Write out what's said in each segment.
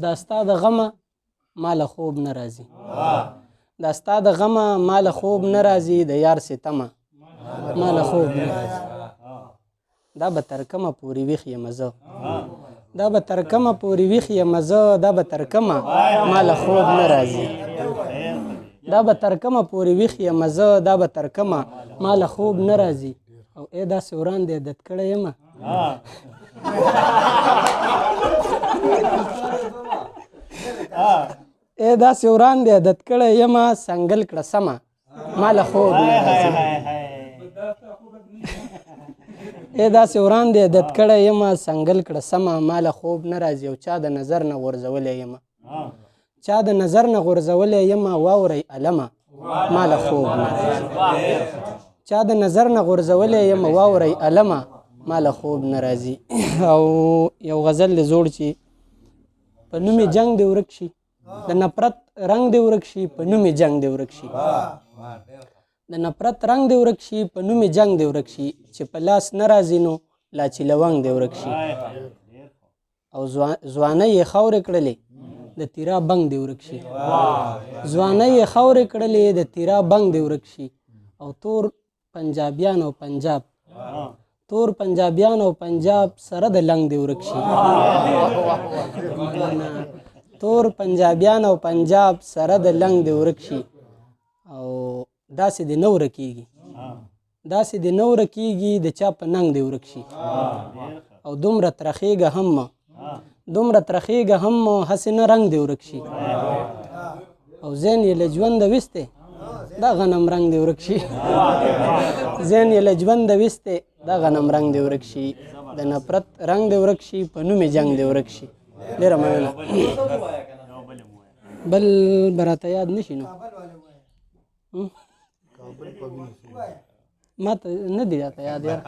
دا ستا د غمه ماله خوب نه راځي دا ستا د غمه ماله خوب نه راځي د یار ستمه ماله خوب نه راځي دا به تر کومه پورې ویښ یم زه دا به تر کومه پورې ویښ یم زه دا به تر کومه ماله خوب نه راځي دا به تر کومه پورې ویښ یم زه دا به تر کومه ماله خوب نه راځي او ای داسې وران دی عادت کړی یمه ای داسې وران دی عادت کړی یمه سنګل کړه سمه ماله خوب نه راځي ای داسې وران دی عادت کړی یمه سنګل کړه سمه ماله خوب نه راځي او چا د نظر نه غورځولی یمه چا د نظر نه غورځولی یمه واورئ علمه ماله خوب نه راځي چا د نظر نه غورځولی یمه واورئ علمه ماله خوب نه راځي او یو غزل دی زوړ چې په نوم یې جنګ دی ورک شي د نفرت رنګ دی ورک شي په نوم یې جنګ دی ورک شي د نفرت رنګ دی ورک شي په نوم یې جنګ دی ورک شي چې په لاس نه راځي نو لا چې لونګ دی ورک شي او ځوانۍ یې خاورې کړلې د تیرا بنګ دی ورک شي ځوانۍ یې خاورې کړلې د تیرا بنګ دی ورک شي او تور پنجابیان او پنجاب تور پنجابیان او پنجاب سره د لنګ دی ورک شي تور پنجابیان او پنجاب سره د لنګ دی ورک شي او داسې د نه ورکېږي داسې د نه ورکېږي د چا په ننګ دی ورک شي او دومره ترخېږه هم دومره ترخېږه هم هسې نه رنګ دی ورک شي او ذهن یې له ژونده ویستی دا غنم رنګ دی ورک شي ذهن یې له ژونده ویستی دا غنم رنګ دی ورک شي د نفرت رنګ دی ورک شي په نوم یې جنګ دی ورک شي ډېره مننه بل به راته یاد نه شي نو ما ته نه دی راته یاد یار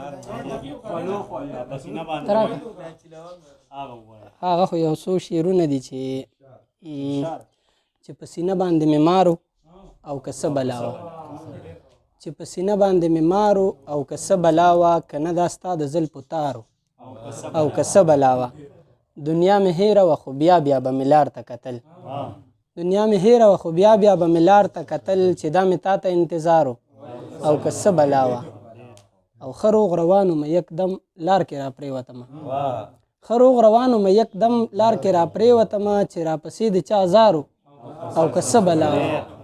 هغه خو یو څو شعرونه دي چې په سینه باندې مې مارو او که څه بلا وه چې په سینه باندې مې مارو او که څه بلا وه که نه دا ستا د زلفو تارو او که څه بلا وه دنیا مې هیره وه خو بیا بیا به مې لار ته کتل دنیا مې هیره وه خو بیا بیا به مې لار ته کتل چې دا مې تا ته انتظارو او که څه بلا وه او ښه روغ روانو مې یکدم لار کې را پرېوتمه ښه روغ روانو مې یکدم لار کې را پرېوتمه چې راپسې د چا زارو او که څه بلا وه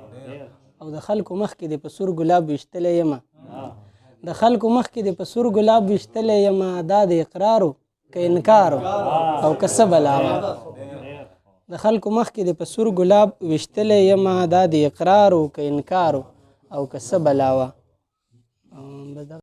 او د خلکو مخکې دې په سور ګلاب ویشتلی یمه د خلکو مخکې دې په سور ګلاب ویشتلی یمه دا د اقرارو که انکارو او که څه بلا وه د خلکو مخکې دې په سور ګلاب ویشتلی یمه دا د اقرارو که انکارو او که څه بلا وه